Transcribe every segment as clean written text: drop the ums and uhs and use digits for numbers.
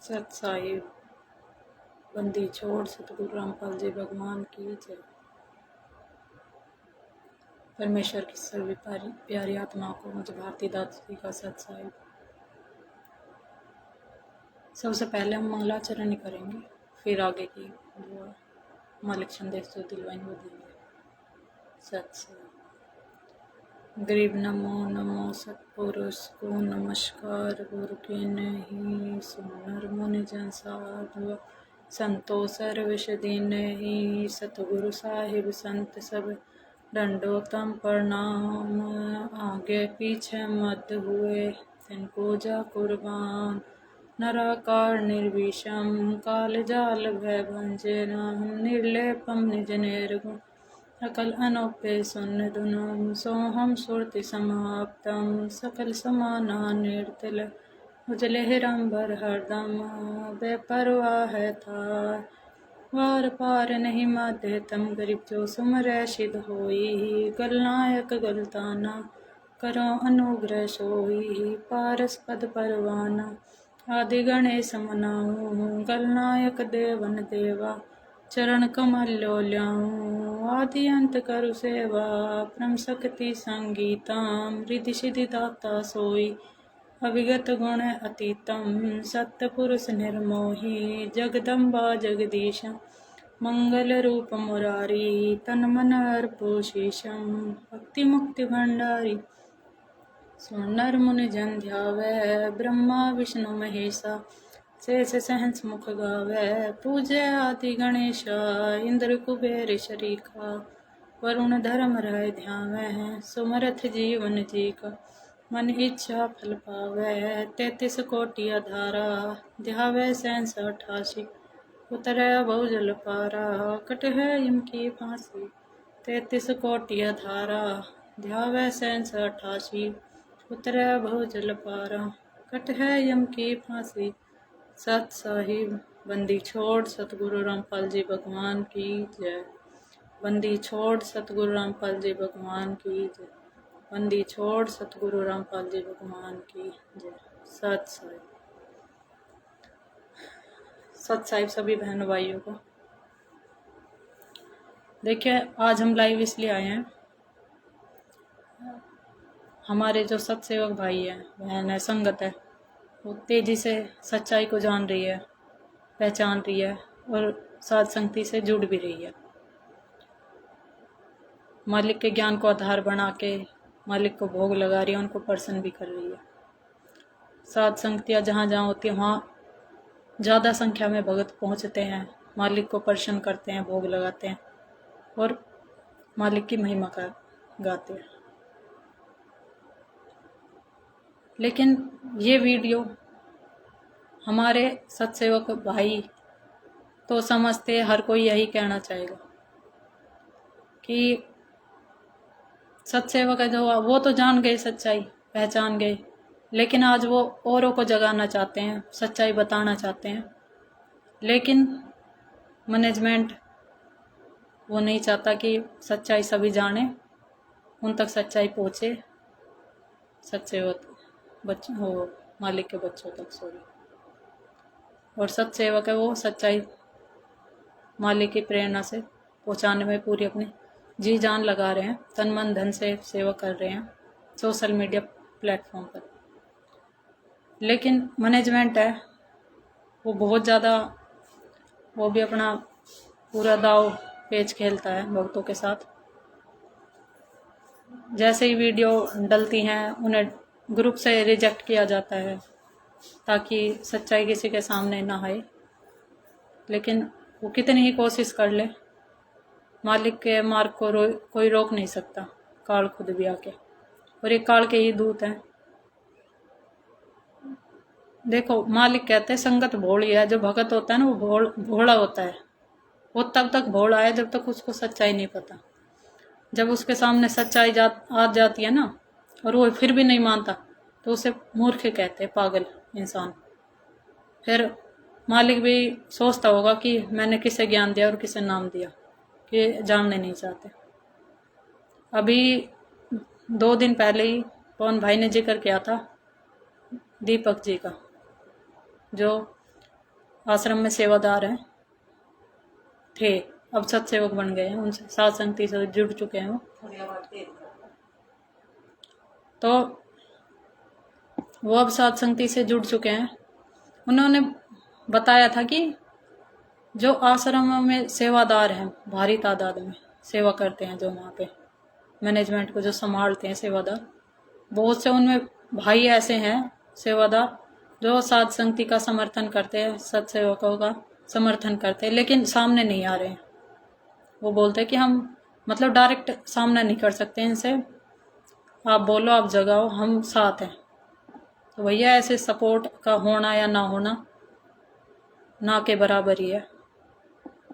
सत साहिब बंदी छोड़ सतगुरु रामपाल जी भगवान की जय। परमेश्वर की सभी प्यारी आत्मा को मुझे भारती दाता जी का सत साहिब। सबसे पहले हम मंगलाचरण ही करेंगे, फिर आगे की दुआ मालिक संदेश जो दिलवाएंगे वो देंगे। सत साहिब। गरीब नमो नमो सतपुरुष को नमस्कार, गुरु के नहीं सुनर मुनि जन साधु, संतो सर्विश दीन ही सतगुरु साहिब संत सब दंडोतम प्रणाम, आगे पीछे मत हुए तिनको जा कुर्बान, नराकार निर्विषम काल जाल भय भंजन, निर्लेपम निज निर्गुण सकल अनोपे सुन दुनम, सोहम सुरति समाप्तम सकल समाना निर्तिल, उजले हिरंबर हरदम बेपरवाह है थार, वार पार नहीं माधे तम गरीब जो सुमरै सिद्ध होई, गलनायक गलताना करो अनुग्रह सोई, पारस पद परवाना आदि गणेश मनाऊं, गलनायक देवन देवा चरण कमल लो ल्याऊं, आदि अंत करु सेवा परम शक्ति संगीतम, रिद्धि सिद्धि दाता सोई अविगत गुण अतीतम, सत्य पुरुष निर्मोही जगदम्बा जगदीश, मंगल रूप मुरारी तन मन अर्पो शीशम, भक्ति मुक्ति भंडारी सुनर मुनि जन ध्यावै, ब्रह्मा विष्णु महेशा शेष सहंस मुख गावै, पूजै आदि गणेशा इंद्र कुबेर शरीखा, वरुण धर्म राय ध्यावै, सुमरथ जीवन जी का मन इच्छा फल पावै, 33 कोटि अधारा ध्यावै सहंस 88, उतरै बहुजल पारा कट है इनकी फांसी, 33 कोटि अधारा ध्यावै सहंस 88, उतरै बहुजल पारा कट है यम की फांसी। सत साहिब बंदी छोड़ सतगुरु रामपाल जी भगवान की जय। बंदी छोड़ सतगुरु रामपाल जी भगवान की जय। बंदी छोड़ सतगुरु रामपाल जी भगवान की जय। सत साहिब। सत साहिब सभी बहन भाइयों को देखिए, आज हम लाइव इसलिए आए हैं, हमारे जो सत्सेवक भाई है, बहन है, संगत है, वो तेजी से सच्चाई को जान रही है, पहचान रही है और साध संगति से जुड़ भी रही है। मालिक के ज्ञान को आधार बना के मालिक को भोग लगा रही है, उनको प्रसन्न भी कर रही है। साध संगतियाँ जहाँ जहाँ होती है वहाँ ज़्यादा संख्या में भगत पहुँचते हैं, मालिक को प्रसन्न करते हैं, भोग लगाते हैं और मालिक की महिमा का गाते हैं। लेकिन ये वीडियो हमारे सत्सेवक भाई तो समझते, हर कोई यही कहना चाहेगा कि सत्सेवक है जो वो तो जान गए, सच्चाई पहचान गए, लेकिन आज वो औरों को जगाना चाहते हैं, सच्चाई बताना चाहते हैं, लेकिन मैनेजमेंट वो नहीं चाहता कि सच्चाई सभी जाने, उन तक सच्चाई पहुँचे, सत्सेवक बच्चों हो, मालिक के बच्चों तक, सॉरी। और सत्सेवक है वो सच्चाई मालिक की प्रेरणा से पहुँचाने में पूरी अपनी जी जान लगा रहे हैं, तन मन धन से सेवा कर रहे हैं सोशल मीडिया प्लेटफॉर्म पर। लेकिन मैनेजमेंट है वो बहुत ज़्यादा, वो भी अपना पूरा दाव पेच खेलता है भक्तों के साथ। जैसे ही वीडियो डलती हैं उन्हें ग्रुप से रिजेक्ट किया जाता है ताकि सच्चाई किसी के सामने ना आए। लेकिन वो कितनी ही कोशिश कर ले, मालिक के मार्ग को कोई रोक नहीं सकता, काल खुद भी आके, और ये काल के ही दूत हैं। देखो, मालिक कहते हैं संगत भोली है, जो भगत होता है ना वो भोला होता है, वो तब तक भोला है जब तक उसको सच्चाई नहीं पता। जब उसके सामने सच्चाई आ जाती है ना और वो फिर भी नहीं मानता तो उसे मूर्ख कहते हैं, पागल इंसान। फिर मालिक भी सोचता होगा कि मैंने किसे ज्ञान दिया और किसे नाम दिया, कि जानने नहीं चाहते। अभी 2 दिन पहले ही पवन भाई ने जिक्र किया था दीपक जी का, जो आश्रम में सेवादार हैं, थे, अब सत्सेवक बन गए हैं, उनसे साध संगति से जुड़ चुके हैं वो। तो वो अब साध संगति से जुड़ चुके हैं। उन्होंने बताया था कि जो आश्रमों में सेवादार हैं, भारी तादाद में सेवा करते हैं, जो वहाँ पे मैनेजमेंट को जो संभालते हैं सेवादार, बहुत से उनमें भाई ऐसे हैं सेवादार जो साध संगति का समर्थन करते हैं, सत्सेवकों का समर्थन करते हैं, लेकिन सामने नहीं आ रहे हैं। वो बोलते हैं कि हम मतलब डायरेक्ट सामना नहीं कर सकते इनसे, आप बोलो, आप जगाओ, हम साथ हैं। तो भैया ऐसे सपोर्ट का होना या ना होना ना के बराबर ही है,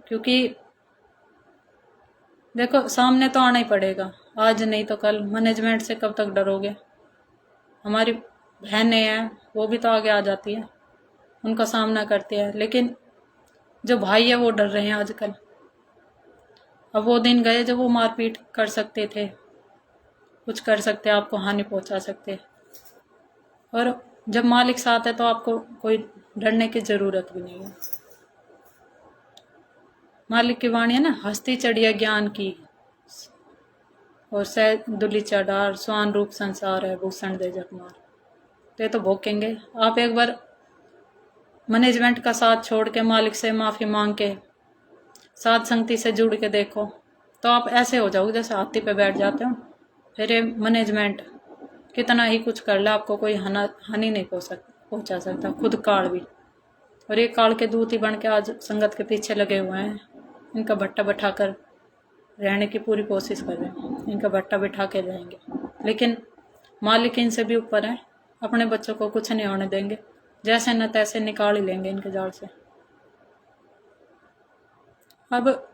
क्योंकि देखो सामने तो आना ही पड़ेगा, आज नहीं तो कल। मैनेजमेंट से कब तक डरोगे? हमारी बहनें हैं, वो भी तो आगे आ जाती है, उनका सामना करती है, लेकिन जो भाई है वो डर रहे हैं आजकल। अब वो दिन गए जब वो मारपीट कर सकते थे, कुछ कर सकते, आपको हानि पहुंचा सकते, और जब मालिक साथ है तो आपको कोई डरने की जरूरत भी नहीं है। मालिक की वाणी है ना, हस्ती चढ़िया ज्ञान की और सह दुली चढ़ार, स्वान रूप संसार है भूषण दे जगमार। तो ये तो भोगेंगे। आप एक बार मैनेजमेंट का साथ छोड़ के मालिक से माफी मांग के साध संगति से जुड़ के देखो, तो आप ऐसे हो जाओगे जैसे हाथी पे बैठ जाते हो। फिर ये मैनेजमेंट कितना ही कुछ कर ले, आपको कोई हानि नहीं पहुंचा सकता, खुद काल भी। और ये काल के दूत ही बन के आज संगत के पीछे लगे हुए हैं, इनका भट्टा बैठा कर रहने की पूरी कोशिश कर रहे हैं, इनका भट्टा बैठा के रहेंगे। लेकिन मालिक इनसे भी ऊपर है, अपने बच्चों को कुछ नहीं होने देंगे, जैसे न तैसे निकाल ही लेंगे इनके जाल से। अब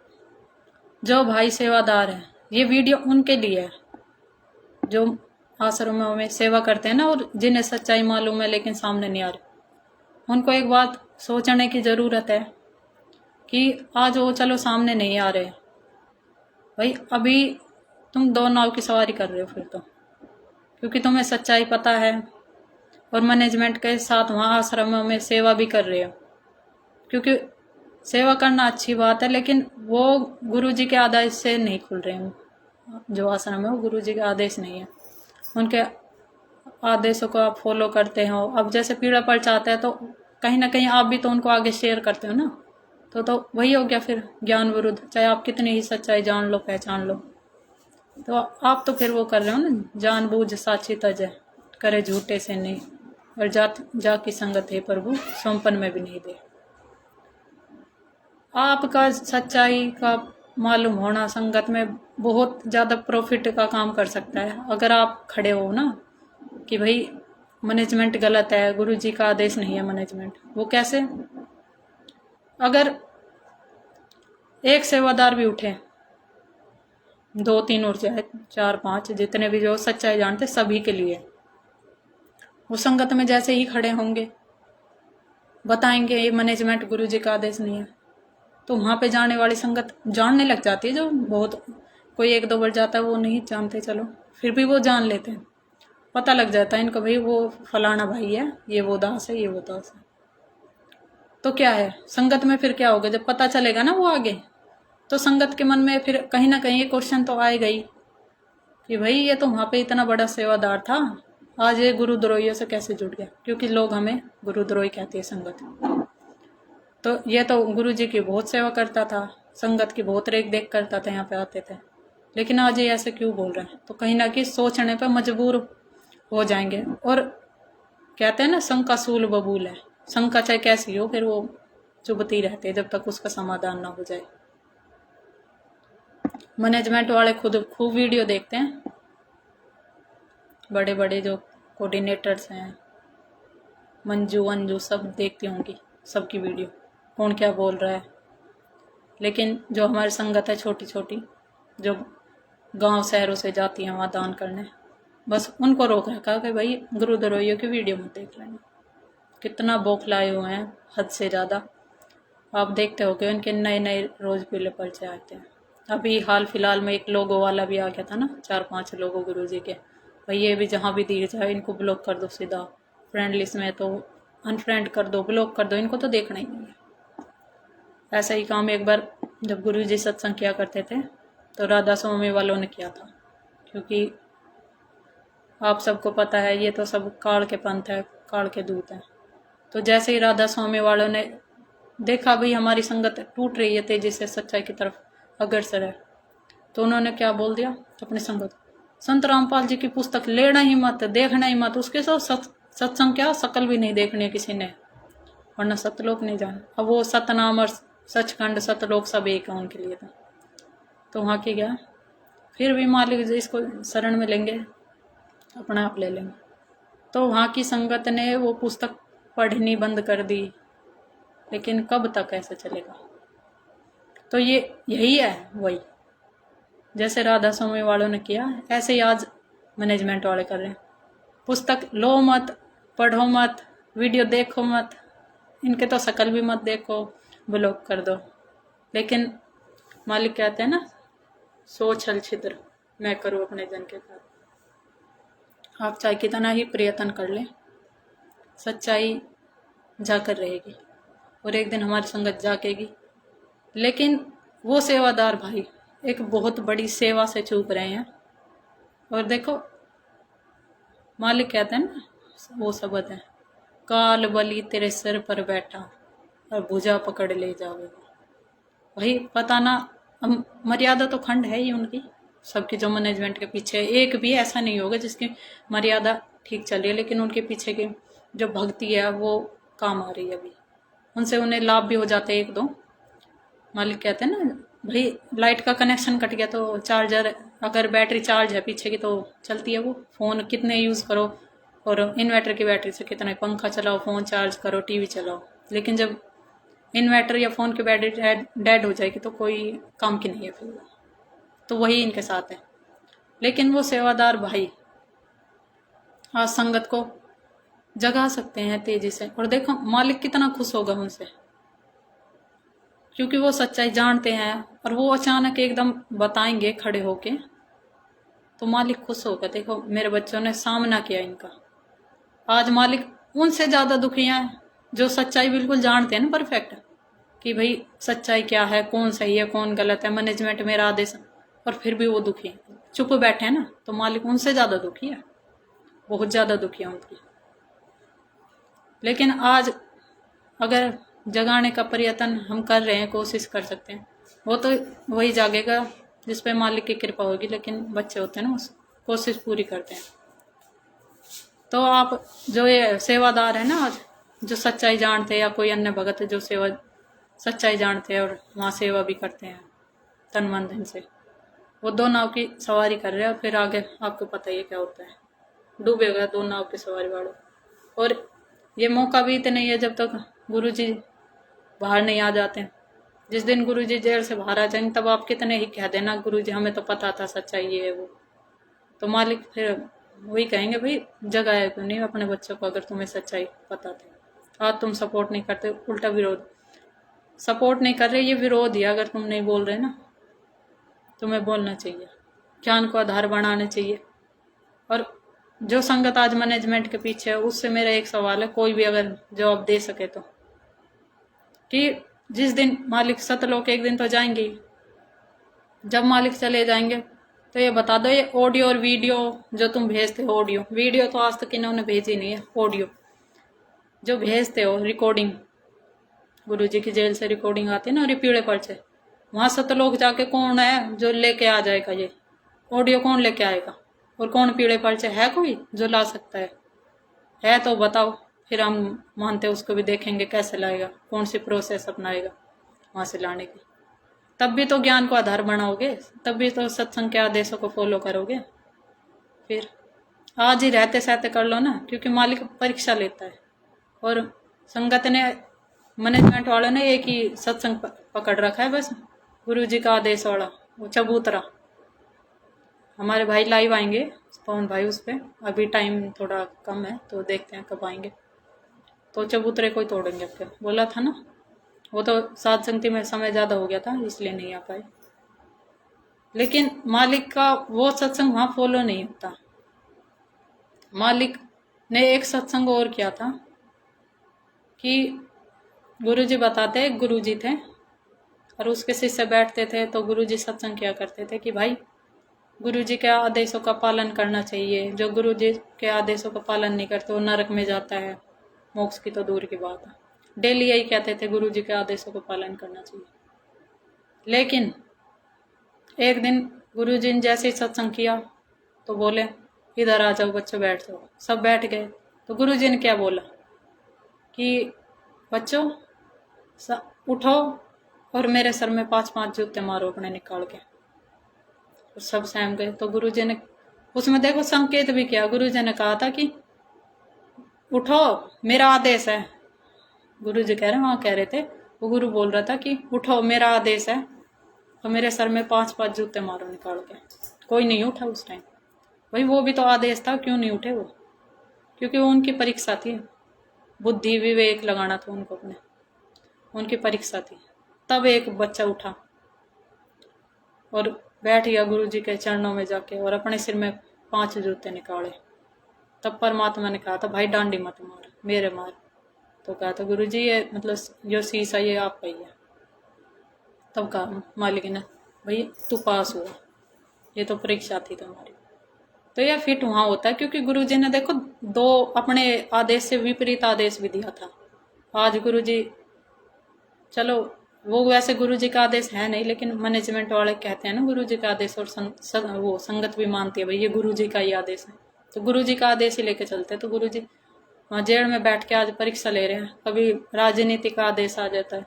जो भाई सेवादार है, ये वीडियो उनके लिए है जो आश्रमों में सेवा करते हैं ना, और जिन्हें सच्चाई मालूम है लेकिन सामने नहीं आ रही। उनको एक बात सोचने की ज़रूरत है कि आज वो चलो सामने नहीं आ रहे भाई, अभी तुम दो नाव की सवारी कर रहे हो फिर तो, क्योंकि तुम्हें सच्चाई पता है और मैनेजमेंट के साथ वहाँ आश्रमों में सेवा भी कर रहे हो। क्योंकि सेवा करना अच्छी बात है, लेकिन वो गुरुजी के आदेश से नहीं खुल रहे हैं। जो आश्रम है वो गुरुजी के आदेश नहीं है, उनके आदेशों को आप फॉलो करते हो। अब जैसे पीड़ा पड़ जाता है तो कहीं ना कहीं आप भी तो उनको आगे शेयर करते हो ना, तो वही हो गया फिर ज्ञान विरुद्ध। चाहे आप कितनी ही सच्चाई जान लो, पहचान लो, तो आप तो फिर वो कर रहे हो ना, जानबूझ साची तज है करे झूठे से नहीं, और जा की संगत है प्रभु सौंपन में भी नहीं दे। आपका सच्चाई का मालूम होना संगत में बहुत ज़्यादा प्रॉफिट का काम कर सकता है। अगर आप खड़े हो ना कि भाई मैनेजमेंट गलत है, गुरुजी का आदेश नहीं है मैनेजमेंट, वो कैसे? अगर एक सेवादार भी उठे, 2-3 और जाए, 4-5, जितने भी जो सच्चाई जानते, सभी के लिए वो संगत में जैसे ही खड़े होंगे, बताएंगे ये मैनेजमेंट गुरुजी का आदेश नहीं है, तो वहाँ पे जाने वाली संगत जानने लग जाती है। जो बहुत कोई 1-2 बार जाता है वो नहीं जानते, चलो फिर भी वो जान लेते हैं, पता लग जाता है इनको, भाई वो फलाना भाई है, ये वो दास है, ये वो दास है। तो क्या है संगत में फिर क्या होगा? जब पता चलेगा ना वो आगे, तो संगत के मन में फिर कहीं ना कहीं ये क्वेश्चन तो आएगा ही कि भाई ये तो वहाँ पे इतना बड़ा सेवादार था, आज ये गुरुद्रोहियों से कैसे जुड़ गया? क्योंकि लोग हमें गुरुद्रोही कहते हैं संगत। तो ये तो गुरुजी की बहुत सेवा करता था, संगत की बहुत रेख देख करता था, यहाँ पे आते थे, लेकिन आज ये ऐसे क्यों बोल रहे हैं? तो कहीं ना कहीं सोचने पे मजबूर हो जाएंगे। और कहते हैं ना, शंका सूल बबूल है, शंका चाहे कैसी हो फिर वो चुभती रहती है जब तक उसका समाधान ना हो जाए। मैनेजमेंट वाले खुद खूब वीडियो देखते हैं, बड़े बड़े जो कोऑर्डिनेटर्स हैं, मंजू अंजू सब देखती होंगी सबकी वीडियो, कौन क्या बोल रहा है। लेकिन जो हमारी संगत है छोटी छोटी, जो गांव शहरों से जाती हैं वहाँ दान करने, बस उनको रोक रखा कि भाई गुरुद्रोहियों की वीडियो मत देख लेना। कितना बौखलाए हुए हैं, हद से ज़्यादा। आप देखते हो कि उनके नए नए रोज़ पीले पर्चे आते हैं। अभी हाल फिलहाल में एक लोगो वाला भी आ गया था ना, 4-5 लोगो गुरुजी के, भाई ये भी जहाँ भी दिख जाए इनको ब्लॉक कर दो सीधा, फ्रेंड लिस्ट में तो अनफ्रेंड कर दो, ब्लॉक कर दो, इनको तो देखना ही नहीं है। ऐसा ही काम एक बार जब गुरुजी सत्संग किया करते थे तो राधा स्वामी वालों ने किया था, क्योंकि आप सबको पता है ये तो सब काल के पंथ है, काल के दूत हैं। तो जैसे ही राधा स्वामी वालों ने देखा भाई हमारी संगत टूट रही है तेजी से सच्चाई की तरफ अग्रसर है, तो उन्होंने क्या बोल दिया अपनी संगत, संत रामपाल जी की पुस्तक लेना ही मत, देखना ही मत, उसके साथ सत्संग क्या शकल भी नहीं देखनी किसी ने, वरना सतलोक नहीं जाना। अब वो सतनाम और सचखंड सतलोक सब एक है उनके लिए। तो वहाँ की गया, फिर भी मालिक जी इसको शरण में लेंगे, अपना आप ले लेंगे। तो वहाँ की संगत ने वो पुस्तक पढ़नी बंद कर दी, लेकिन कब तक ऐसे चलेगा। तो ये यही है वही, जैसे राधा स्वामी वालों ने किया ऐसे ही आज मैनेजमेंट वाले कर रहे हैं। पुस्तक लो मत, पढ़ो मत, वीडियो देखो मत, इनके तो शकल भी मत देखो, ब्लॉक कर दो। लेकिन मालिक कहते हैं ना, सो छल छिद्र मैं करूँ अपने जन के साथ। आप चाहे कितना ही प्रयत्न कर लें, सच्चाई जाकर रहेगी और एक दिन हमारी संगत जागेगी। लेकिन वो सेवादार भाई एक बहुत बड़ी सेवा से चूक रहे हैं। और देखो मालिक कहते हैं ना, वो शब्द है, काल बलि तेरे सिर पर बैठा और भुजा पकड़ ले जावेगा। वही पता ना, मर्यादा तो खंड है ही उनकी सबकी, जो मैनेजमेंट के पीछे एक भी ऐसा नहीं होगा जिसकी मर्यादा ठीक चल रही है, लेकिन उनके पीछे की जो भक्ति है वो काम आ रही है अभी, उनसे उन्हें लाभ भी हो जाते हैं एक दो। मालिक कहते हैं ना भाई, लाइट का कनेक्शन कट गया तो चार्जर, अगर बैटरी चार्ज है पीछे की तो चलती है वो। फ़ोन कितने यूज़ करो और इन्वर्टर की बैटरी से कितना, पंखा चलाओ, फ़ोन चार्ज करो, टीवी चलाओ, लेकिन जब इन्वर्टर या फ़ोन की बैटरी डेड हो जाएगी तो कोई काम की नहीं है फिर। तो वही इनके साथ है। लेकिन वो सेवादार भाई आज संगत को जगा सकते हैं तेजी से, और देखो मालिक कितना खुश होगा उनसे, क्योंकि वो सच्चाई जानते हैं और वो अचानक एकदम बताएंगे खड़े होके, तो मालिक खुश होगा। देखो मेरे बच्चों ने सामना किया इनका। आज मालिक उनसे ज़्यादा दुखी हैं जो सच्चाई बिल्कुल जानते हैं ना परफेक्ट, कि भाई सच्चाई क्या है, कौन सही है कौन गलत है, मैनेजमेंट मेरा आदेश, और फिर भी वो दुखी हैं, चुप बैठे हैं ना। तो मालिक उनसे ज़्यादा दुखी है, बहुत ज़्यादा दुखी है उनकी। लेकिन आज अगर जगाने का प्रयत्न हम कर रहे हैं, कोशिश कर सकते हैं, वो तो वही जागेगा जिस पे मालिक की कृपा होगी। लेकिन बच्चे होते हैं ना, उस कोशिश पूरी करते हैं। तो आप जो ये सेवादार है ना आज, जो सच्चाई जानते हैं, या कोई अन्य भगत जो सेवा सच्चाई जानते हैं और वहाँ सेवा भी करते हैं तन मन धन से, वो दो नाव की सवारी कर रहे हैं। और फिर आगे आपको पता ही है क्या होता है, डूबेगा दो नाव की सवारी वालों। और ये मौका भी इतने नहीं है जब तक गुरुजी बाहर नहीं आ जाते हैं। जिस दिन गुरुजी जेल से बाहर आ जाएंगे तब आप कितने ही कह देना, गुरुजी हमें तो पता था सच्चाई ये है वो। तो मालिक फिर वही कहेंगे, भाई जगाया क्यों नहीं अपने बच्चों को, अगर तुम्हें सच्चाई पता थी। आज तुम सपोर्ट नहीं करते, उल्टा विरोध। सपोर्ट नहीं कर रहे, ये विरोध ही। अगर तुम नहीं बोल रहे ना, तुम्हें बोलना चाहिए, ज्ञान को आधार बनाना चाहिए। और जो संगत आज मैनेजमेंट के पीछे है, उससे मेरा एक सवाल है, कोई भी अगर जवाब दे सके तो, कि जिस दिन मालिक सतलोक एक दिन तो जाएंगे, जब मालिक चले जाएंगे तो ये बता दो, ये ऑडियो और वीडियो जो तुम भेजते हो, ऑडियो वीडियो तो आज तक इन्होंने भेजी नहीं है, ऑडियो जो भेजते हो, रिकॉर्डिंग, गुरुजी की जेल से रिकॉर्डिंग आती है ना, और ये पीड़े पर्चे, वहाँ सतलोक जाके कौन है जो लेके आ जाएगा ये ऑडियो, कौन लेके आएगा? और कौन पीड़े पर्चे है कोई जो ला सकता है तो बताओ, फिर हम मानते उसको भी देखेंगे कैसे लाएगा, कौन सी प्रोसेस अपनाएगा वहाँ से लाने की। तब भी तो ज्ञान को आधार बनाओगे, तब भी तो सत्संग के आदेशों को फॉलो करोगे। फिर आज ही रहते सहते कर लो ना, क्योंकि मालिक परीक्षा लेता है। और संगत ने, मैनेजमेंट वालों ने एक ही सत्संग पकड़ रखा है बस, गुरुजी का आदेश वाला, वो चबूतरा। हमारे भाई लाइव आएंगे, पवन भाई, उस पर अभी टाइम थोड़ा कम है तो देखते हैं कब आएंगे। तो चबूतरे को ही तोड़ेंगे, अब क्या बोला था ना, वो तो सात संगति में समय ज़्यादा हो गया था इसलिए नहीं आ पाए। लेकिन मालिक का वो सत्संग वहाँ फॉलो नहीं होता। मालिक ने एक सत्संग और किया था कि गुरुजी बताते, गुरुजी थे और उसके शिष्य बैठते थे तो गुरुजी सत्संग किया करते थे कि भाई गुरुजी के आदेशों का पालन करना चाहिए, जो गुरुजी के आदेशों का पालन नहीं करते वो नरक में जाता है, मोक्ष की तो दूर की बात है। डेली यही कहते थे गुरुजी के आदेशों का पालन करना चाहिए। लेकिन एक दिन गुरुजी ने जैसे ही सत्संग किया तो बोले इधर आ जाओ बच्चों, बैठ जाओ। सब बैठ गए। तो गुरुजी ने क्या बोला कि बच्चों उठो और मेरे सर में 5-5 जूते मारो अपने निकाल के। तो सब सहम गए। तो गुरुजी ने उसमें देखो संकेत भी किया। गुरुजी ने कहा था कि उठो मेरा आदेश है। गुरुजी कह रहे वहां कह रहे थे, वो गुरु बोल रहा था कि उठो मेरा आदेश है, तो मेरे सर में 5-5 जूते मारो निकाल के। कोई नहीं उठा उस टाइम। भाई वो भी तो आदेश था, क्यों नहीं उठे वो? क्योंकि वो उनकी परीक्षा थी, बुद्धि विवेक लगाना था उनको अपने, उनकी परीक्षा थी। तब एक बच्चा उठा और बैठ गया गुरुजी के चरणों में जाके और अपने सिर में 5 जूते निकाले। तब परमात्मा ने कहा था भाई डांडी मत मार, मेरे मार। तो कहा था गुरुजी ये मतलब जो शीशा ये आपका ही है। तब कहा मालिक ने भाई तू पास हुआ, ये तो परीक्षा थी तुम्हारी। तो यह फिट वहां होता है क्योंकि गुरुजी ने देखो 2 अपने आदेश से विपरीत आदेश भी दिया था। आज गुरुजी, चलो वो वैसे गुरुजी का आदेश है नहीं, लेकिन मैनेजमेंट वाले कहते हैं ना गुरुजी का आदेश, और वो संगत भी मानती है भाई ये गुरुजी का ही आदेश है, तो गुरुजी का आदेश ही लेके चलते हैं। तो गुरुजी वहाँ जेल में बैठ के आज परीक्षा ले रहे हैं। कभी राजनीति का आदेश आ जाता है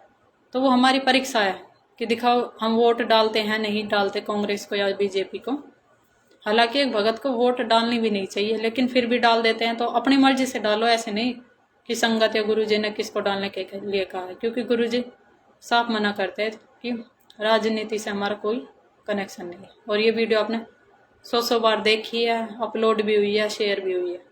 तो वो हमारी परीक्षा है कि दिखाओ हम वोट डालते हैं नहीं डालते कांग्रेस को या बीजेपी को। हालांकि एक भगत को वोट डालनी भी नहीं चाहिए, लेकिन फिर भी डाल देते हैं। तो अपनी मर्जी से डालो, ऐसे नहीं कि संगत या गुरुजी ने किसको डालने के लिए कहा है, क्योंकि गुरुजी साफ मना करते हैं कि राजनीति से हमारा कोई कनेक्शन नहीं है। और ये वीडियो आपने 100 बार देखी है, अपलोड भी हुई है, शेयर भी हुई है,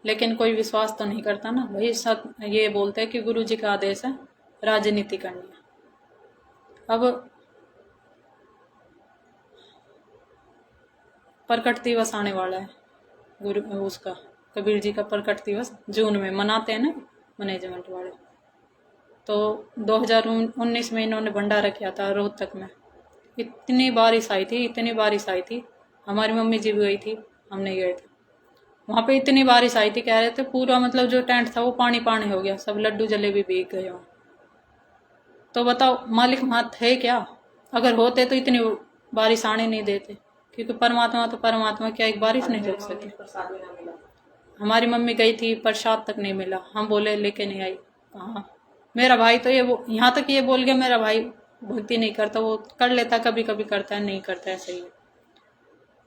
लेकिन कोई विश्वास तो नहीं करता ना भाई। सब ये बोलते हैं कि गुरुजी का आदेश है राजनीति करनी है। अब प्रकट दिवस आने वाला है, गुरु उसका कबीर जी का प्रकट दिवस जून में मनाते हैं ना मैनेजमेंट वाले। तो 2019 में इन्होंने भंडारा किया था रोहतक में। इतनी बारिश आई थी, इतनी बारिश आई थी, हमारी मम्मी जी भी गई थी, हम नहीं गए थे। वहाँ पे इतनी बारिश आई थी, कह रहे थे पूरा मतलब जो टेंट था वो पानी पानी हो गया, सब लड्डू जलेबी भीग गए वहाँ। तो बताओ मालिक वहाँ थे क्या? अगर होते तो इतनी बारिश आने नहीं देते, क्योंकि परमात्मा तो परमात्मा, क्या एक बारिश नहीं रोक सके। हमारी मम्मी गई थी, प्रसाद तक नहीं मिला। हम बोले लेके नहीं आई। कहाँ मेरा भाई तो ये यहाँ तक ये बोल गया मेरा भाई भक्ति नहीं करता, वो कर लेता कभी कभी करता है, नहीं करता है, सही है।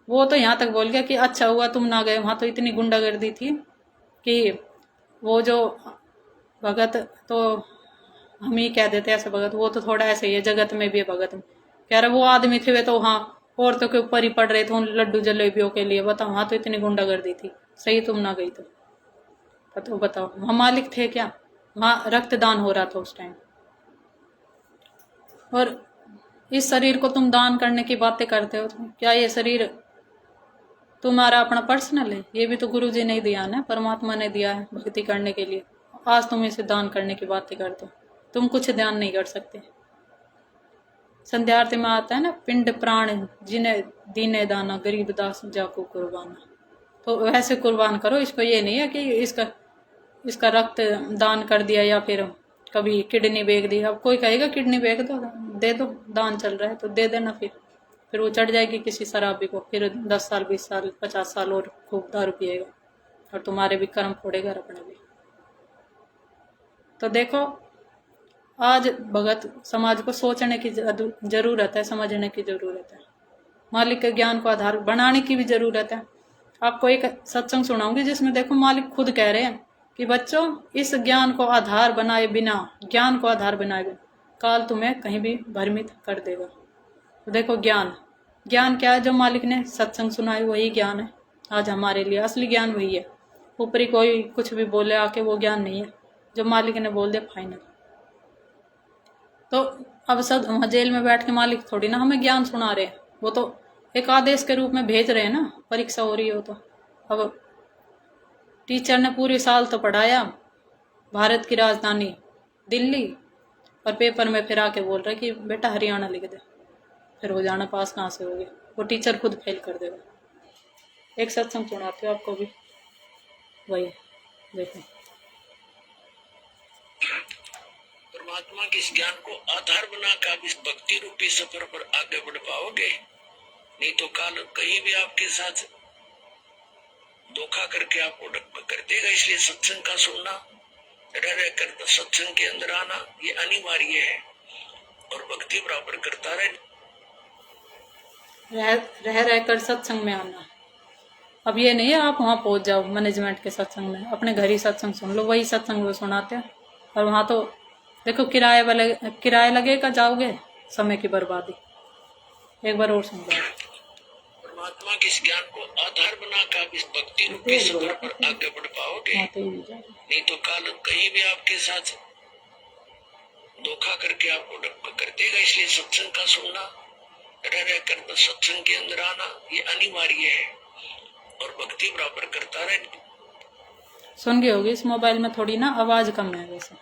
वो तो यहाँ तक बोल गया कि अच्छा हुआ तुम ना गए, वहाँ तो इतनी गुंडागर्दी थी कि वो जो भगत, तो हम ही कह देते ऐसे भगत, वो तो थोड़ा ऐसे ही है, जगत में भी है भगत। कह रहे वो आदमी थे वे तो हाँ औरतों के ऊपर ही पड़ रहे थे उन लड्डू जलेबियों के लिए। बताओ वहाँ तो इतनी गुंडागर्दी थी, सही तुम ना गई तो बताओ वहाँ मालिक थे क्या? वहाँ रक्तदान हो रहा था उस टाइम। और इस शरीर को तुम दान करने की बातें करते हो, तो क्या ये शरीर तुम्हारा अपना पर्सनल है? ये भी तो गुरु जी ने दिया ना, परमात्मा ने दिया है भक्ति करने के लिए। आज तुम इसे दान करने की बातें करते हो, तुम कुछ ध्यान नहीं कर सकते। संध्यारती में आता है ना, पिंड प्राण जिन्हें दीने दाना, गरीब दास जाको कुर्बाना। तो वैसे कुर्बान करो इसको, ये नहीं है कि इसका रक्त दान कर दिया या फिर कभी किडनी बेच दी। अब कोई कहेगा किडनी बेच दो, दे दो, दान चल रहा है तो दे देना। फिर वो चढ़ जाएगी किसी शराबी को, फिर 10 साल 20 साल 50 साल और खूब दारू पिएगा और तुम्हारे भी कर्म फोड़ेगा और अपने भी। तो देखो आज भगत समाज को सोचने की जरूरत है, समझने की जरूरत है, मालिक के ज्ञान को आधार बनाने की भी जरूरत है। आपको एक सत्संग सुनाऊंगी जिसमें देखो मालिक खुद कह रहे हैं कि बच्चों इस ज्ञान को आधार बनाए बिना, ज्ञान को आधार बनाए बिना काल तुम्हें कहीं भी भ्रमित कर देगा। तो देखो ज्ञान क्या है? जो मालिक ने सत्संग सुनाए वही ज्ञान है आज हमारे लिए। असली ज्ञान वही है, ऊपरी कोई कुछ भी बोले आके वो ज्ञान नहीं है, जो मालिक ने बोल दिया फाइनल। तो अब सब जेल में बैठ के मालिक थोड़ी ना हमें ज्ञान सुना रहे हैं, वो तो एक आदेश के रूप में भेज रहे हैं ना, परीक्षा हो रही हो तो। अब टीचर ने पूरे साल तो पढ़ाया, भारत की राजधानी दिल्ली, और पेपर में फिर आके बोल रहा है कि बेटा हरियाणा लिख दे। फिर वो जाना पास कहाँ से होगी, वो टीचर खुद फेल कर देगा। एक सत्संग सुनाती हूँ आपको भी, वही देखो। परमात्मा के इस ज्ञान को आधार बनाकर आप इस भक्ति रूपी सफर पर आगे बढ़ पाओगे, नहीं तो काल कहीं भी आपके साथ धोखा करके आपको डगमग कर देगा। इसलिए सत्संग का सुनना, रह कर सत्संग के अंदर आना ये अनिवार्य है और भक्ति बराबर करता रह कर सत्संग में आना। अब ये नहीं है आप वहाँ पहुँच जाओ मैनेजमेंट के सत्संग में, अपने घर ही सत्संग सुन लो, वही सत्संग वो सुनाते हैं। और वहाँ तो देखो किराया लगेगा, जाओगे समय की बर्बादी। एक बार और सुन लो। परमात्मा के इस ज्ञान को आधार बनाकर आप इस भक्ति रूपी सफर पर आगे बढ़ पाओगे, नहीं तो काल कहीं भी आपके साथ धोखा करके आपको डगमग कर देगा। इसलिए सत्संग का सुनना, रह कर सत्संग के अंदर आना ये अनिवार्य है और भक्ति बराबर करता रहे। सुन गई होगी, इस मोबाइल में थोड़ी ना आवाज कम है वैसे।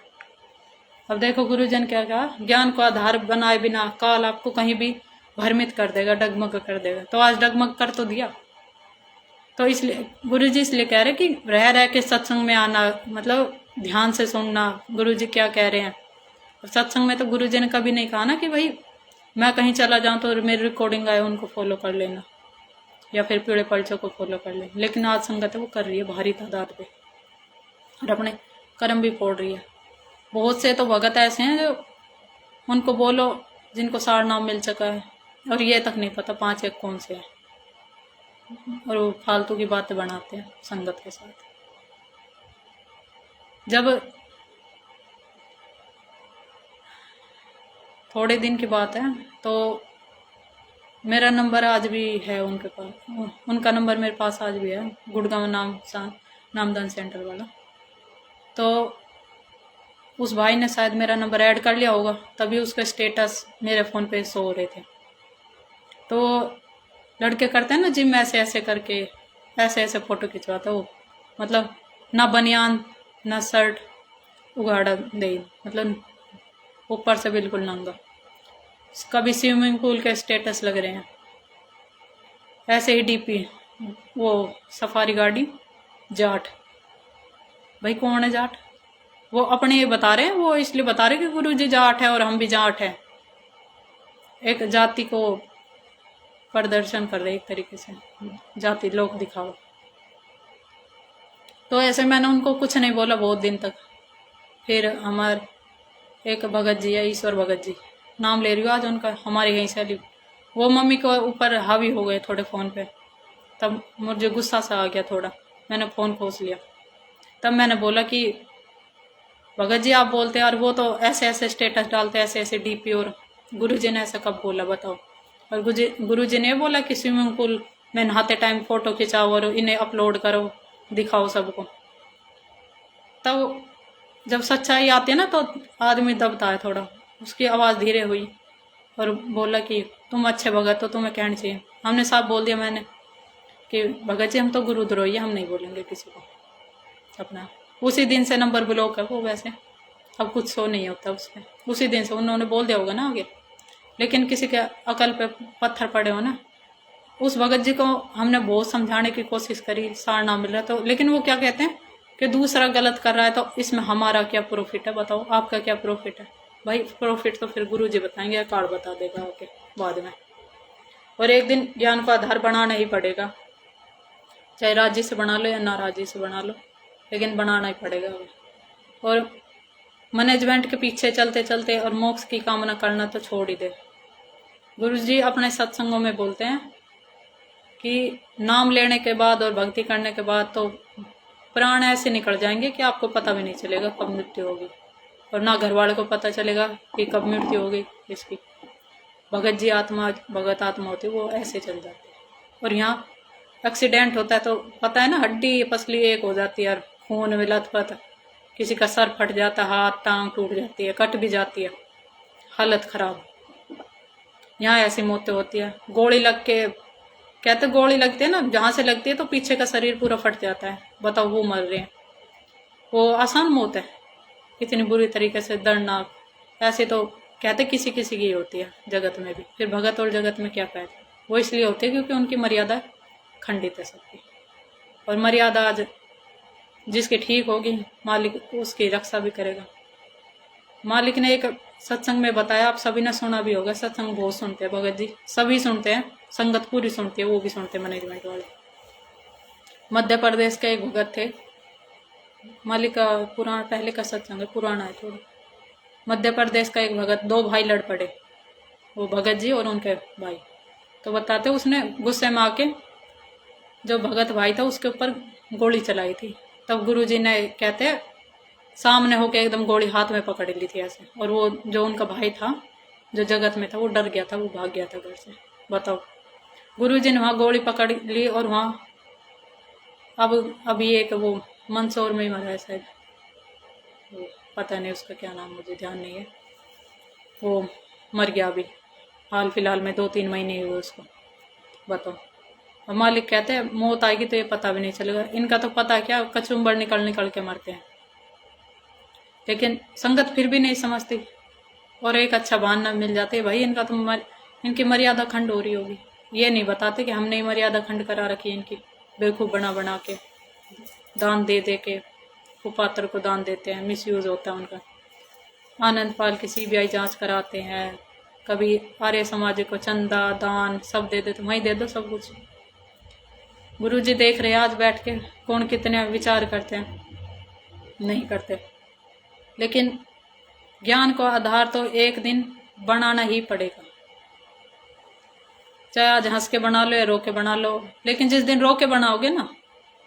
अब देखो गुरुजन क्या कहा, ज्ञान को आधार बनाए बिना काल आपको कहीं भी भ्रमित कर देगा, डगमग कर देगा। तो आज डगमग कर तो दिया। तो इसलिए गुरुजी इसलिए कह रहे कि रह के सत्संग में आना, मतलब ध्यान से सुनना गुरुजी क्या कह रहे हैं। और सत्संग में तो गुरुजी ने कभी नहीं कहा ना कि भाई मैं कहीं चला जाऊं तो मेरी रिकॉर्डिंग आए उनको फॉलो कर लेना, या फिर पीड़े पर्चों को फॉलो कर लेना। लेकिन आज संगत है वो कर रही है भारी तादाद पे, और अपने कर्म भी फोड़ रही है। बहुत से तो भगत ऐसे हैं जो उनको बोलो जिनको सार नाम मिल चुका है, और ये तक नहीं पता 5 एक कौन से है, और वो फालतू की बातें बनाते हैं संगत के साथ। जब थोड़े दिन की बात है तो मेरा नंबर आज भी है उनके पास, उनका नंबर मेरे पास आज भी है, गुड़गांव नामदान सेंटर वाला। तो उस भाई ने शायद मेरा नंबर ऐड कर लिया होगा, तभी उसके स्टेटस मेरे फ़ोन पे शो हो रहे थे। तो लड़के करते हैं ना जिम, ऐसे ऐसे करके ऐसे ऐसे फ़ोटो खिंचवाता वो, मतलब ना बनियान ना शर्ट, उगाड़ा दे, मतलब ऊपर से बिल्कुल नंगा। कभी स्विमिंग पूल के स्टेटस लग रहे हैं, ऐसे ही डीपी वो सफारी गाड़ी जाट। भाई कौन है जाट? वो अपने ये बता रहे हैं, वो इसलिए बता रहे कि गुरुजी जाट है और हम भी जाट है। एक जाति को प्रदर्शन कर रहे एक तरीके से, जाति लोग दिखाओ। तो ऐसे मैंने उनको कुछ नहीं बोला बहुत दिन तक। फिर हमारे एक भगत जी है, ईश्वर भगत जी, नाम ले रही हूँ आज उनका, हमारे यहीं से, वो मम्मी को ऊपर हावी हो गए थोड़े फ़ोन पे। तब मुझे गुस्सा सा आ गया थोड़ा, मैंने फ़ोन खोस लिया। तब मैंने बोला कि भगत जी आप बोलते हैं और वो तो ऐसे ऐसे स्टेटस डालते, ऐसे ऐसे डीपी, और गुरुजी ने ऐसा कब बोला बताओ? और गुरुजी ने बोला कि स्विमिंग पूल में नहाते टाइम फ़ोटो खिंचाओ और इन्हें अपलोड करो, दिखाओ सबको। तब जब सच्चाई आती है ना तो आदमी दबता है थोड़ा। उसकी आवाज़ धीरे हुई और बोला कि तुम अच्छे भगत हो, तुम्हें कहना चाहिए। हमने साफ बोल दिया मैंने कि भगत जी हम तो गुरुद्रोही, हम नहीं बोलेंगे किसी को अपना। उसी दिन से नंबर ब्लॉक है वो, वैसे अब कुछ शो नहीं होता उसमें। उसी दिन से उन्होंने बोल दिया होगा ना आगे, लेकिन किसी के अकल पे पत्थर पड़े हो ना। उस भगत जी को हमने बहुत समझाने की कोशिश करी, सार ना मिल रहा तो, लेकिन वो क्या कहते हैं कि दूसरा गलत कर रहा है तो इसमें हमारा क्या प्रॉफिट है, बताओ आपका क्या प्रॉफिट है? भाई प्रॉफिट तो फिर गुरुजी बताएंगे, कार्ड बता देगा आके बाद में। और एक दिन ज्ञान को आधार बनाना ही पड़ेगा, चाहे राजी से बना लो या नाराजी से बना लो, लेकिन बनाना ही पड़ेगा। और मैनेजमेंट के पीछे चलते चलते और मोक्ष की कामना करना तो छोड़ ही दे। गुरुजी अपने सत्संगों में बोलते हैं कि नाम लेने के बाद और भक्ति करने के बाद तो प्राण ऐसे निकल जाएंगे कि आपको पता भी नहीं चलेगा कब मृत्यु होगी, और ना घर वाले को पता चलेगा कि कब मृत्यु होगी इसकी। भगत जी आत्मा, भगत आत्मा होती है, वो ऐसे चल जाती है। और यहाँ एक्सीडेंट होता है तो पता है ना, हड्डी पसली एक हो जाती है और खून में लथपथ, किसी का सर फट जाता है, हाथ टांग टूट जाती है, कट भी जाती है, हालत खराब। यहाँ ऐसी मौतें होती है। गोली लग के, कहते गोली लगती है ना, जहाँ से लगती है तो पीछे का शरीर पूरा फट जाता है, बताओ वो मर रहे हैं। वो आसान मौत है, इतनी बुरी तरीके से दर्दनाक। ऐसे तो कहते किसी किसी की होती है जगत में भी, फिर भगत और जगत में क्या कहते, वो इसलिए होते हैं क्योंकि उनकी मर्यादा खंडित है सबकी, और मर्यादा आज जिसकी ठीक होगी मालिक उसकी रक्षा भी करेगा। मालिक ने एक सत्संग में बताया, आप सभी ने सुना भी होगा, सत्संग बहुत सुनते हैं भगत जी, सभी सुनते हैं, संगत पूरी सुनती है, वो भी सुनते हैं मैनेजमेंट वाले। मध्य प्रदेश के एक भगत थे, मालिक का पुराना पहले का सत्संग है, पुराना है थोड़ा। मध्य प्रदेश का एक भगत, दो भाई लड़ पड़े, वो भगत जी और उनके भाई। तो बताते उसने गुस्से में आके जो भगत भाई था उसके ऊपर गोली चलाई थी। तब गुरुजी ने कहते सामने होके एकदम गोली हाथ में पकड़ ली थी ऐसे, और वो जो उनका भाई था जो जगत में था वो डर गया था, वो भाग गया था घर से। बताओ, गुरुजी ने वहाँ गोली पकड़ ली, और वहाँ अभी एक वो मंदसौर में ही मरा है शायद, वो पता नहीं उसका क्या नाम, मुझे ध्यान नहीं है, वो मर गया अभी हाल फिलहाल में, 2-3 महीने हुए उसको। बताओ, अब मालिक कहते हैं मौत आएगी तो ये पता भी नहीं चलेगा। इनका तो पता क्या, कचुम्बर निकल निकल के मरते हैं, लेकिन संगत फिर भी नहीं समझती, और एक अच्छा बहाना मिल जाते है, भाई इनका तो इनकी मर्यादा खंड हो रही होगी। ये नहीं बताते कि हमने मर्यादा खंड करा रखी है इनकी, बेवकूफ़ बना बना के, दान दे दे के कुपात्र को दान देते हैं, मिसयूज होता है उनका। आनंद पाल की CBI जांच कराते हैं, कभी आर्य समाज को चंदा दान सब दे देते, वहीं दे दो सब कुछ। गुरुजी देख रहे हैं आज बैठ के कौन कितने विचार करते हैं, नहीं करते। लेकिन ज्ञान को आधार तो एक दिन बनाना ही पड़ेगा, चाहे आज हंस के बना लो या रो के बना लो, लेकिन जिस दिन रो के बनाओगे ना,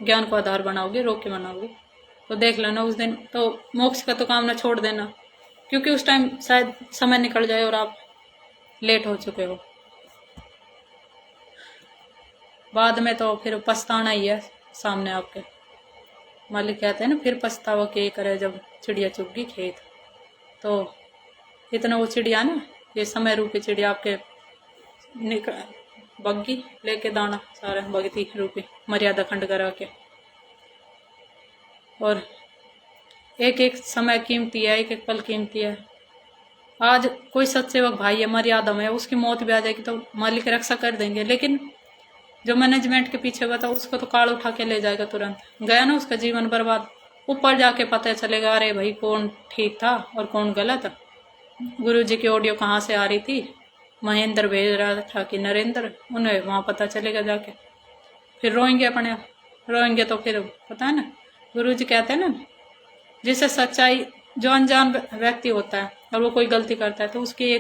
ज्ञान को आधार बनाओगे, रो के बनाओगे, तो देख लेना उस दिन तो मोक्ष का तो काम ना छोड़ देना, क्योंकि उस टाइम शायद समय निकल जाए और आप लेट हो चुके हो। बाद में तो फिर पछताना ही है सामने आपके। मालिक कहते हैं ना, फिर पछतावा के करे जब चिड़िया चुग गई खेत। तो इतना वो चिड़िया ना, ये समय रूपी चिड़िया आपके बग्गी लेके दाना सारा भगती रूपी मर्यादा खंड करा के, और एक एक समय कीमती है, एक एक पल कीमती है। आज कोई सत्सेवक भाई है मर्यादा में, उसकी मौत भी आ जाएगी तो मालिक रक्षा कर देंगे, लेकिन जो मैनेजमेंट के पीछे बताओ उसको तो काल उठा के ले जाएगा, तुरंत गया ना उसका जीवन बर्बाद। ऊपर जाके पता चलेगा अरे भाई कौन ठीक था और कौन गलत। गुरुजी की ऑडियो कहाँ से आ रही थी, महेंद्र भेज रहा था कि नरेंद्र, उन्हें वहाँ पता चलेगा जाके। फिर रोएंगे अपने आप, रोएंगे तो फिर पता है ना, गुरुजी कहते हैं ना, जिसे सच्चाई, जो अनजान व्यक्ति होता है और वो कोई गलती करता है तो उसकी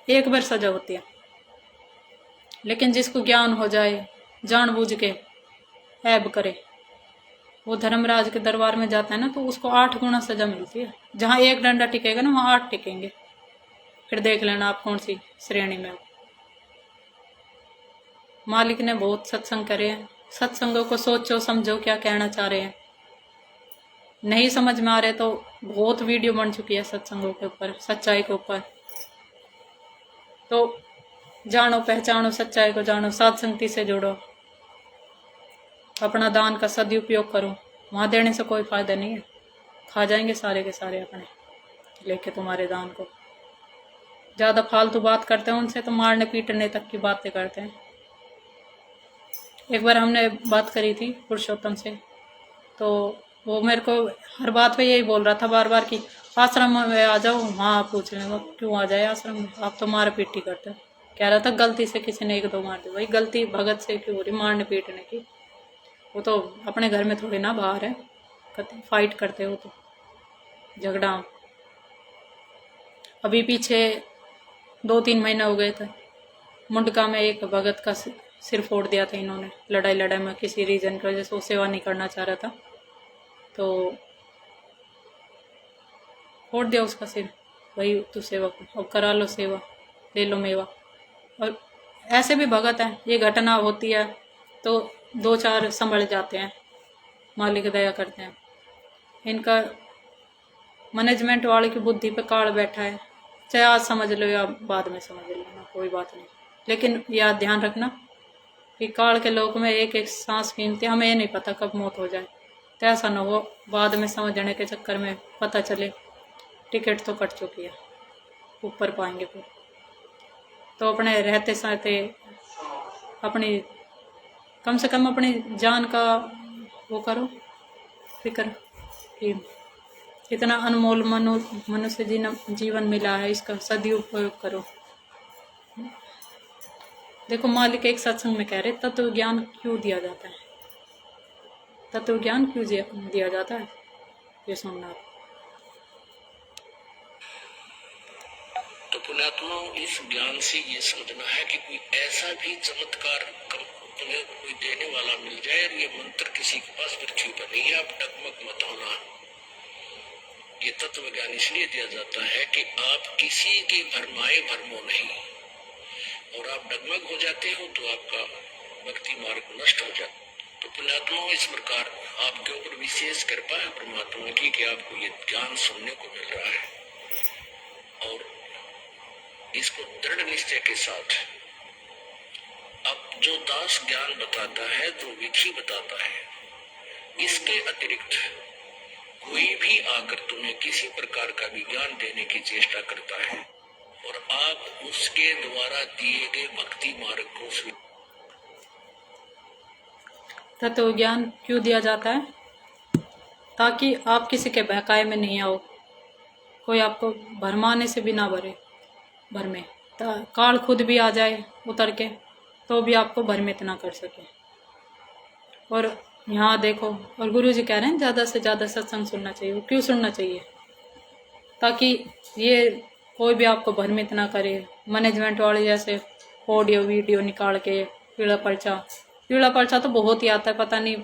एक बार सजा होती है, लेकिन जिसको ज्ञान हो जाए, जानबूझ के ऐब करे, वो धर्मराज के दरबार में जाता है ना, तो उसको 8 गुना सजा मिलती है। जहाँ एक डंडा टिकेगा ना वहाँ 8 टिकेंगे। फिर देख लेना आप कौन सी श्रेणी में हो। मालिक ने बहुत सत्संग करे हैं, सत्संगों को सोचो समझो क्या कहना चाह रहे हैं। नहीं समझ में आ रहे तो बहुत वीडियो बन चुकी है सत्संगों के ऊपर, सच्चाई के ऊपर। तो जानो, पहचानो सच्चाई को, जानो, साध संगति से जोड़ो, अपना दान का सदुपयोग करो। वहाँ देने से कोई फायदा नहीं है, खा जाएंगे सारे के सारे अपने लेके तुम्हारे दान को। ज़्यादा फालतू बात करते हैं उनसे तो मारने पीटने तक की बातें करते हैं। एक बार हमने बात करी थी पुरुषोत्तम से, तो वो मेरे को हर बात पे यही बोल रहा था बार बार कि आश्रम में आ जाओ। हाँ, पूछ लेंगे क्यों आ जाए आश्रम में, आप तो मार पीटी करते हो। कह रहा था गलती से किसी ने 1-2 मार दी। भाई गलती भगत से क्यों हो रही मारने पीटने की? वो तो अपने घर में थोड़ी ना बाहर है, फाइट करते हो तो झगड़ा। अभी पीछे 2-3 महीने हो गए थे, मुंडका में एक भगत का सिर फोड़ दिया था इन्होंने, लड़ाई में किसी रीजन की वजह से। वो सेवा नहीं करना चाह रहा था तो फोड़ दिया उसका सिर। वही तू सेवा अब करा लो सेवा, ले लो मेवा। और ऐसे भी भगत हैं, ये घटना होती है तो 2-4 संभल जाते हैं, मालिक दया करते हैं। इनका मैनेजमेंट वाले की बुद्धि पे काल बैठा है, चाहे आज समझ लो या बाद में समझ लेना, कोई बात नहीं। लेकिन याद ध्यान रखना कि काल के लोक में एक एक सांस कीमती, हमें ये नहीं पता कब मौत हो जाए। तो ऐसा न हो बाद में समझने के चक्कर में पता चले टिकट तो कट चुकी है। ऊपर पाएंगे फिर। तो अपने रहते सहते अपनी कम से कम अपनी जान का वो करो फिक्र कि इतना अनमोल मनुष्य जीवन मिला है, इसका सदुपयोग करो। देखो मालिक एक सत्संग में कह रहे तत्व ज्ञान क्यों दिया जाता है, तत्व ज्ञान क्यों दिया जाता है, ये सुनना। तो पुण्यात्मा इस ज्ञान से ये समझना है कि कोई ऐसा भी चमत्कार तुम्हें कोई देने वाला मिल जाए और ये मंत्र किसी के पास पृथ्वी पर नहीं है, आप डगमग मत होना। ये तत्व ज्ञान इसलिए दिया जाता है कि आप किसी के भरमाए भरमो नहीं, और आप डगमग हो जाते हो तो आपका भक्ति मार्ग नष्ट हो जाता। तो पुण्यात्मा इस प्रकार आपके ऊपर विशेष कृपा है परमात्मा की कि आपको ये ज्ञान सुनने को मिल रहा है, और इसको दृढ़ निश्चय के साथ अब जो दास ज्ञान बताता है, जो विधि बताता है, इसके अतिरिक्त कोई भी आकर तुम्हें किसी प्रकार का भी ज्ञान देने की चेष्टा करता है और आप उसके द्वारा दिए गए भक्ति मार्ग को तत्व ज्ञान क्यों दिया जाता है, ताकि आप किसी के बहकाए में नहीं आओ, कोई आपको भरमाने से भी ना भरमे। काल खुद भी आ जाए उतर के तो भी आपको भ्रमित ना कर सके। और यहाँ देखो, और गुरु जी कह रहे हैं ज़्यादा से ज़्यादा सत्संग सुनना चाहिए। क्यों सुनना चाहिए, ताकि ये कोई भी आपको भ्रमित ना करे। मैनेजमेंट वाले जैसे ऑडियो वीडियो निकाल के पीला पर्चा तो बहुत ही आता है, पता नहीं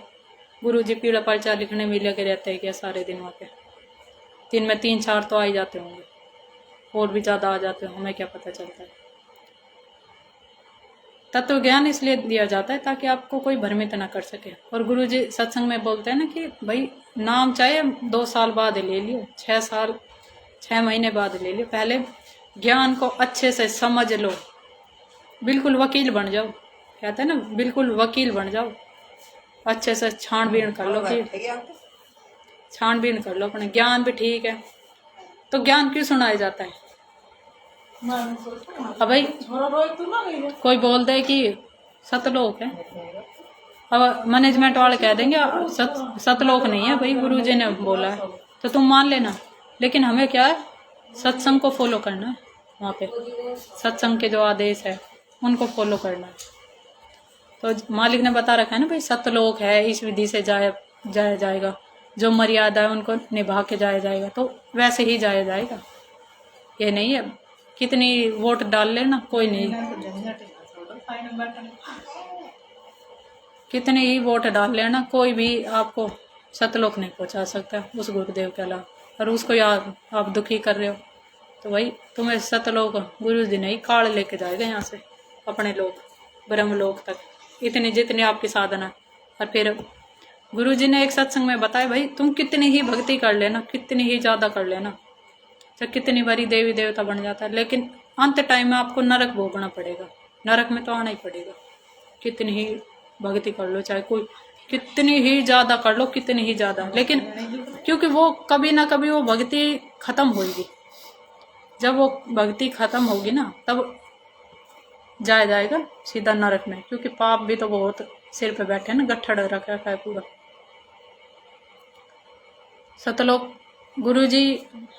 गुरु जी पीला पर्चा लिखने में लगे रहते हैं क्या सारे दिन वहाँ पे। दिन में 3-4 तो आ ही जाते होंगे, और भी ज़्यादा आ जाते हैं, हमें क्या पता चलता है। तत्व ज्ञान इसलिए दिया जाता है ताकि आपको कोई भ्रमित ना कर सके। और गुरु जी सत्संग में बोलते हैं ना कि भाई नाम चाहे 2 साल बाद ले लियो, 6 महीने बाद ले लियो, पहले ज्ञान को अच्छे से समझ लो, बिल्कुल वकील बन जाओ। कहते हैं ना, बिल्कुल वकील बन जाओ, अच्छे से छानबीन कर लो कि छानबीन कर लो अपने। ज्ञान भी ठीक है, तो ज्ञान क्यों सुनाया जाता है। अब भाई कोई बोल दे कि सतलोक है, अब मैनेजमेंट वाले कह देंगे सतलोक नहीं है, भाई गुरु जी ने बोला है तो तुम मान लेना। लेकिन हमें क्या है, सत्संग को फॉलो करना है, वहाँ पे सत्संग के जो आदेश है उनको फॉलो करना है। तो मालिक ने बता रखा है ना भाई, सतलोक है, इस विधि से जाया जाएगा, जो मर्यादा है उनको निभा के जाया जाएगा, तो वैसे ही जाया जाएगा। ये नहीं है कितनी वोट डाल लेना, कोई नहीं, कितनी ही वोट डाल लेना, कोई भी आपको सतलोक नहीं पहुंचा सकता उस गुरुदेव के अलावा। और उसको आप दुखी कर रहे हो तो भाई तुम्हें सतलोक गुरु जी नहीं काल लेके जाएगा यहाँ से अपने लोक ब्रह्मलोक तक, इतनी जितनी आपकी साधना। और फिर गुरु जी ने एक सत्संग में बताया, भाई तुम कितनी ही भक्ति कर लेना, कितनी ही ज़्यादा कर लेना, चाहे कितनी बारी देवी देवता बन जाता है, लेकिन अंत टाइम में आपको नरक भोगना पड़ेगा, नरक में तो आना ही पड़ेगा। कितनी ही भक्ति कर लो, चाहे कोई कितनी ही ज़्यादा कर लो, कितनी ही ज़्यादा, लेकिन क्योंकि वो कभी ना कभी वो भक्ति खत्म होगी। जब वो भक्ति खत्म होगी ना, तब जाएगा सीधा नरक में, क्योंकि पाप भी तो बहुत सिर पे बैठे ना, गट्ठड़ रखा है पूरा। सतलोक गुरु जी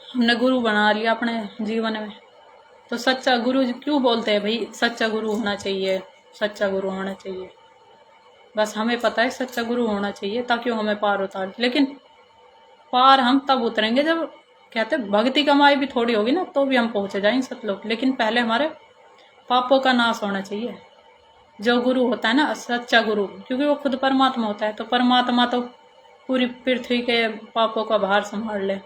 हमने गुरु बना लिया अपने जीवन में, तो सच्चा गुरु क्यों बोलते हैं भाई सच्चा गुरु होना चाहिए, सच्चा गुरु होना चाहिए। बस हमें पता है सच्चा गुरु होना चाहिए ताकि वो हमें पार उतार। लेकिन पार हम तब उतरेंगे जब कहते भक्ति कमाई भी थोड़ी होगी ना, तो भी हम पहुंच जाएंगे सतलोक। लेकिन पहले हमारे पापों का नाश होना चाहिए। जो गुरु होता है ना सच्चा गुरु, क्योंकि वो खुद परमात्मा होता है, तो परमात्मा तो पूरी पृथ्वी के पापों का भार संभाल ले,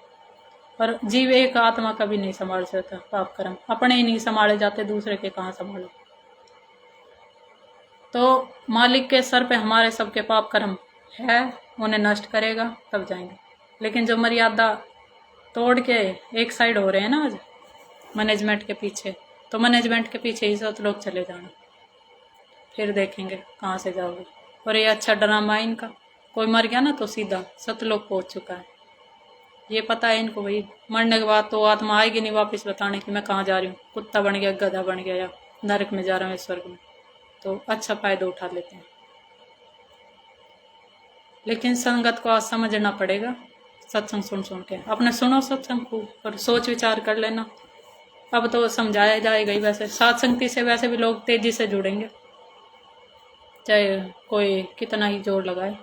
और जीव एक आत्मा का भी नहीं संभाल सकता। पाप कर्म अपने ही नहीं संभाले जाते, दूसरे के कहाँ संभालो। तो मालिक के सर पे हमारे सबके पाप कर्म है, उन्हें नष्ट करेगा तब जाएंगे। लेकिन जो मर्यादा तोड़ के एक साइड हो रहे हैं ना आज मैनेजमेंट के पीछे, तो मैनेजमेंट के पीछे ही सतलोक चले जाना, फिर देखेंगे कहाँ से जाओगे। और ये अच्छा ड्रामा है इनका, कोई मर गया ना तो सीधा सतलोक पहुंच चुका है। ये पता है इनको भाई मरने के बाद तो आत्मा आएगी नहीं वापस बताने कि मैं कहाँ जा रही हूँ, कुत्ता बन गया, गधा बन गया, या नरक में जा रहा हूँ या स्वर्ग में। तो अच्छा फायदा उठा लेते हैं। लेकिन संगत को आज समझना पड़ेगा। सत्संग सुन सुन के अपने सुनो सत्संग को और सोच विचार कर लेना। अब तो समझाया जाएगा ही। वैसे सात संगति से वैसे भी लोग तेजी से जुड़ेंगे, चाहे कोई कितना ही जोर लगाए।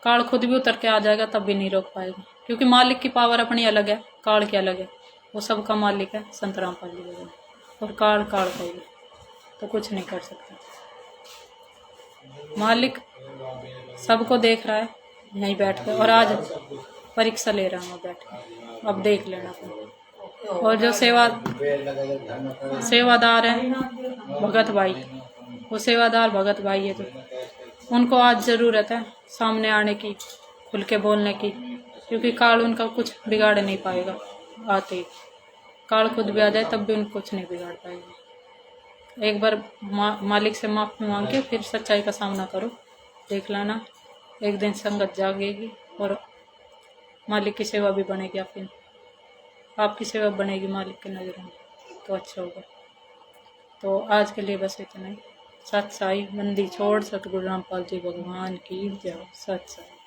काल खुद भी उतर के आ जाएगा तब भी नहीं रोक पाएगा, क्योंकि मालिक की पावर अपनी अलग है, काल की अलग है। वो सबका मालिक है, संत रामपाल जी भगवान, और काल काल का ही है, तो कुछ नहीं कर सकता। मालिक सबको देख रहा है यहीं बैठ कर, और आज परीक्षा ले रहा हूँ बैठ कर। अब देख लेना तुम। और जो सेवादार है भगत भाई, वो सेवादार भगत भाई है, तो उनको आज ज़रूरत है सामने आने की, खुल के बोलने की, क्योंकि काल उनका कुछ बिगाड़ नहीं पाएगा। आते ही काल खुद भी आ जाए तब भी उनको कुछ नहीं बिगाड़ पाएगा। एक बार मालिक से माफ़ी मांग के फिर सच्चाई का सामना करो, देख लेना एक दिन संगत जागेगी और मालिक की सेवा भी बनेगी। आपकी सेवा बनेगी मालिक की नज़रों में, तो अच्छा होगा। तो आज के लिए बस इतना ही। सत साई बंदी छोड़ सतगुरु रामपाल जी भगवान की जय। सत साई।